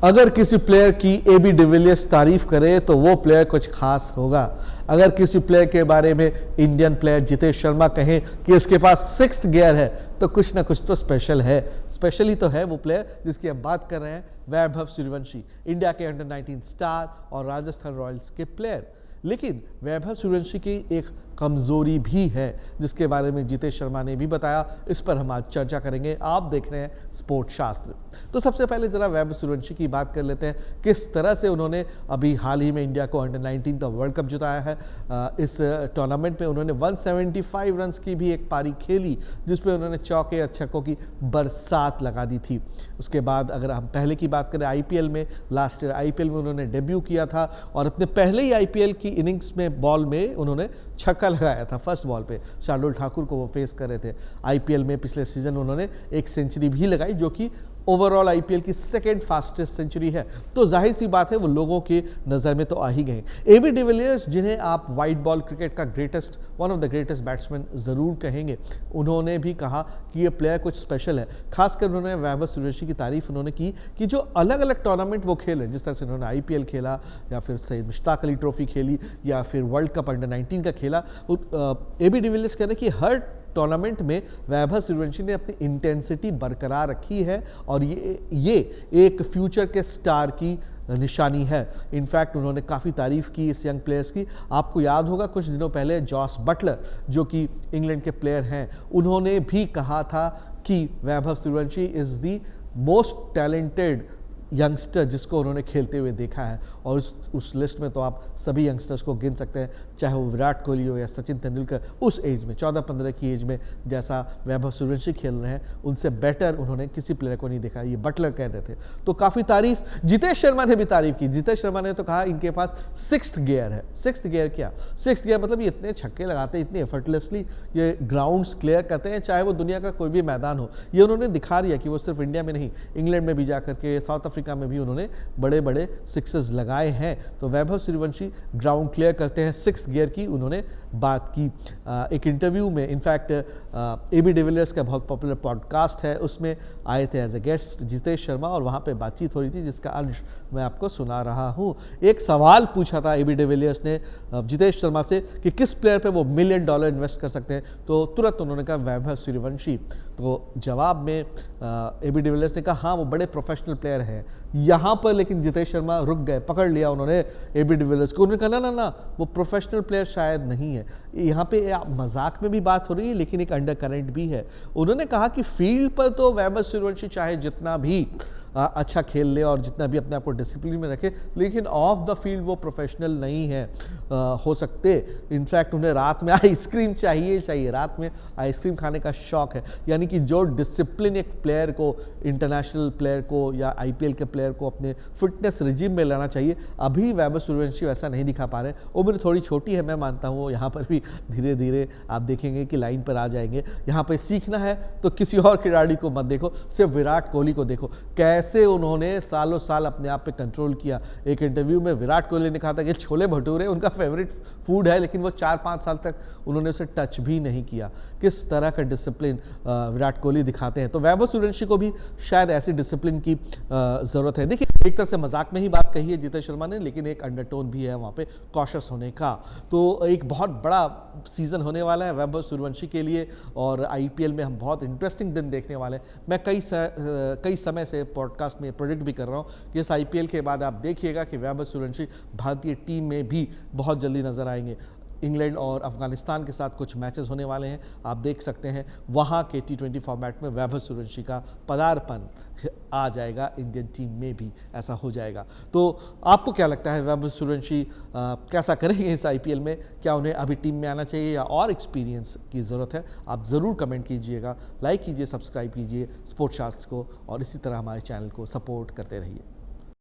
अगर किसी प्लेयर की एबी डिविलियर्स तारीफ करे तो वो प्लेयर कुछ खास होगा। अगर किसी प्लेयर के बारे में इंडियन प्लेयर जितेश शर्मा कहें कि इसके पास 6th गियर है तो कुछ ना कुछ तो स्पेशल है। स्पेशली तो है वो प्लेयर जिसकी हम बात कर रहे हैं, वैभव सूर्यवंशी, इंडिया के अंडर 19 स्टार और राजस्थान रॉयल्स के प्लेयर। लेकिन वैभव सूर्यवंशी की एक कमजोरी भी है जिसके बारे में जितेश शर्मा ने भी बताया। इस पर हम आज चर्चा करेंगे। आप देख रहे हैं स्पोर्ट्स शास्त्र। तो सबसे पहले जरा वैभव सूर्यवंशी की बात कर लेते हैं, किस तरह से उन्होंने अभी हाल ही में इंडिया को अंडर 19 का वर्ल्ड कप जिताया है। इस टूर्नामेंट में उन्होंने 175 रन की भी एक पारी खेली जिसमें उन्होंने चौके और छक्कों की बरसात लगा दी थी। उसके बाद अगर हम पहले की बात करें, आईपीएल में, लास्ट ईयर आईपीएल में उन्होंने डेब्यू किया था और अपने पहले ही आईपीएल की इनिंग्स में बॉल में उन्होंने छक्का लगाया था। फर्स्ट बॉल पे शार्दुल ठाकुर को वो फेस कर रहे थे। आईपीएल में पिछले सीजन उन्होंने एक सेंचुरी भी लगाई जो कि ओवरऑल आईपीएल की 2nd फास्टेस्ट सेंचुरी है। तो जाहिर सी बात है वो लोगों की नज़र में तो आ ही गए। एबी डिविलियर्स, जिन्हें आप वाइट बॉल क्रिकेट का one of the greatest batsman ज़रूर कहेंगे, उन्होंने भी कहा कि ये प्लेयर कुछ स्पेशल है। खासकर उन्होंने वैभव सूर्यवंशी की तारीफ उन्होंने की कि जो अलग अलग टूर्नामेंट वो खेले, जिस तरह से उन्होंने आईपीएल खेला या फिर सैयद मुश्ताक अली ट्रॉफी खेली या फिर वर्ल्ड कप अंडर 19 का खेला, एबी डिविलियर्स कह रहे हैं कि हर टूर्नामेंट में वैभव सूर्यवंशी ने अपनी इंटेंसिटी बरकरार रखी है और ये एक फ्यूचर के स्टार की निशानी है। इनफैक्ट उन्होंने काफ़ी तारीफ की इस यंग प्लेयर्स की। आपको याद होगा कुछ दिनों पहले जॉस बटलर, जो कि इंग्लैंड के प्लेयर हैं, उन्होंने भी कहा था कि Vaibhav Suryavanshi is the most talented youngster जिसको उन्होंने खेलते हुए देखा है। और उस लिस्ट में तो आप सभी यंगस्टर्स को गिन सकते हैं, चाहे वो विराट कोहली हो या सचिन तेंदुलकर। उस एज में 14-15 की एज में जैसा वैभव सूर्यवंशी खेल रहे हैं, उनसे बेटर उन्होंने किसी प्लेयर को नहीं देखा। ये बटलर कह रहे थे। तो काफ़ी तारीफ जितेश शर्मा ने भी तारीफ की। जितेश शर्मा ने तो कहा इनके पास 6th गियर है। 6th गियर क्या? 6th गियर मतलब ये इतने छक्के लगाते हैं, इतने एफर्टलेसली ये ग्राउंड्स क्लियर करते हैं, चाहे वो दुनिया का कोई भी मैदान हो। ये उन्होंने दिखा दिया कि वो सिर्फ इंडिया में नहीं, इंग्लैंड में भी जाकर के, साउथ अफ्रीका में भी उन्होंने बड़े बड़े सिक्सेस लगाए हैं। तो वैभव सूर्यवंशी ग्राउंड क्लियर करते हैं। 6th गियर की उन्होंने बात की एक इंटरव्यू में। इनफैक्ट एबी डिविलियर्स का बहुत पॉपुलर पॉडकास्ट है, उसमें आए थे as a guest Jitesh Sharma और वहाँ पे बातचीत हो रही थी जिसका अंश मैं आपको सुना रहा हूँ। एक सवाल पूछा था एबी डिविलियर्स ने जितेश शर्मा से कि किस प्लेयर पे वो $1 मिलियन इन्वेस्ट कर सकते हैं, तो तुरंत उन्होंने कहा वैभव सूर्यवंशी। तो जवाब में एबी डिविलियर्स ने कहा हाँ वो बड़े प्रोफेशनल प्लेयर हैं। यहाँ पर लेकिन जितेश शर्मा रुक गए, पकड़ लिया उन्होंने एबी डिविलियर्स को। उन्होंने कहा ना वो प्रोफेशनल प्लेयर शायद नहीं है। यहाँ पे मजाक में भी बात हो रही है लेकिन एक अंडर करंट भी है। उन्होंने कहा कि फील्ड पर तो वैभव सूर्यवंशी चाहे जितना भी अच्छा खेल ले और जितना भी अपने आप को डिसिप्लिन में रखे, लेकिन ऑफ द फील्ड वो प्रोफेशनल नहीं है हो सकते। इनफैक्ट उन्हें रात में आइसक्रीम चाहिए, रात में आइसक्रीम खाने का शौक है। यानी कि जो डिसिप्लिन एक प्लेयर को, इंटरनेशनल प्लेयर को या आईपीएल के प्लेयर को अपने फिटनेस रिजीम में लाना चाहिए, अभी वैभव सूर्यवंशी वैसा नहीं दिखा पा रहे। उम्र थोड़ी छोटी है, मैं मानता हूँ, यहाँ पर भी धीरे धीरे आप देखेंगे कि लाइन पर आ जाएंगे। यहाँ पर सीखना है तो किसी और खिलाड़ी को मत देखो, सिर्फ विराट कोहली को देखो, कैसे उन्होंने सालों साल अपने आप पे कंट्रोल किया। एक इंटरव्यू में विराट कोहली ने कहा था कि छोले भटूरे उनका फेवरेट फूड है, लेकिन वो 4-5 साल तक उन्होंने उसे टच भी नहीं किया। किस तरह का डिसिप्लिन विराट कोहली दिखाते हैं। तो वैभव सूर्यवंशी को भी शायद ऐसी डिसिप्लिन की ज़रूरत है। देखिए, एक तरह से मजाक में ही बात कही है जितेश शर्मा ने, लेकिन एक अंडरटोन भी है वहाँ पे कॉशियस होने का। तो एक बहुत बड़ा सीजन होने वाला है वैभव सूर्यवंशी के लिए और आईपीएल में हम बहुत इंटरेस्टिंग दिन देखने वाले हैं। मैं कई समय से पॉडकास्ट में प्रेडिक्ट भी कर रहा हूँ कि इस आईपीएल के बाद आप देखिएगा कि वैभव सूर्यवंशी भारतीय टीम में भी बहुत जल्दी नजर आएंगे। इंग्लैंड और अफगानिस्तान के साथ कुछ मैचेस होने वाले हैं, आप देख सकते हैं। वहाँ के T20 फॉर्मेट में वैभव सूर्यवंशी का पदार्पण आ जाएगा, इंडियन टीम में भी ऐसा हो जाएगा। तो आपको क्या लगता है वैभव सूर्यवंशी कैसा करेंगे इस आईपीएल में? क्या उन्हें अभी टीम में आना चाहिए या और एक्सपीरियंस की ज़रूरत है? आप ज़रूर कमेंट कीजिएगा, लाइक कीजिए, सब्सक्राइब कीजिए स्पोर्ट्स शास्त्र को और इसी तरह हमारे चैनल को सपोर्ट करते रहिए।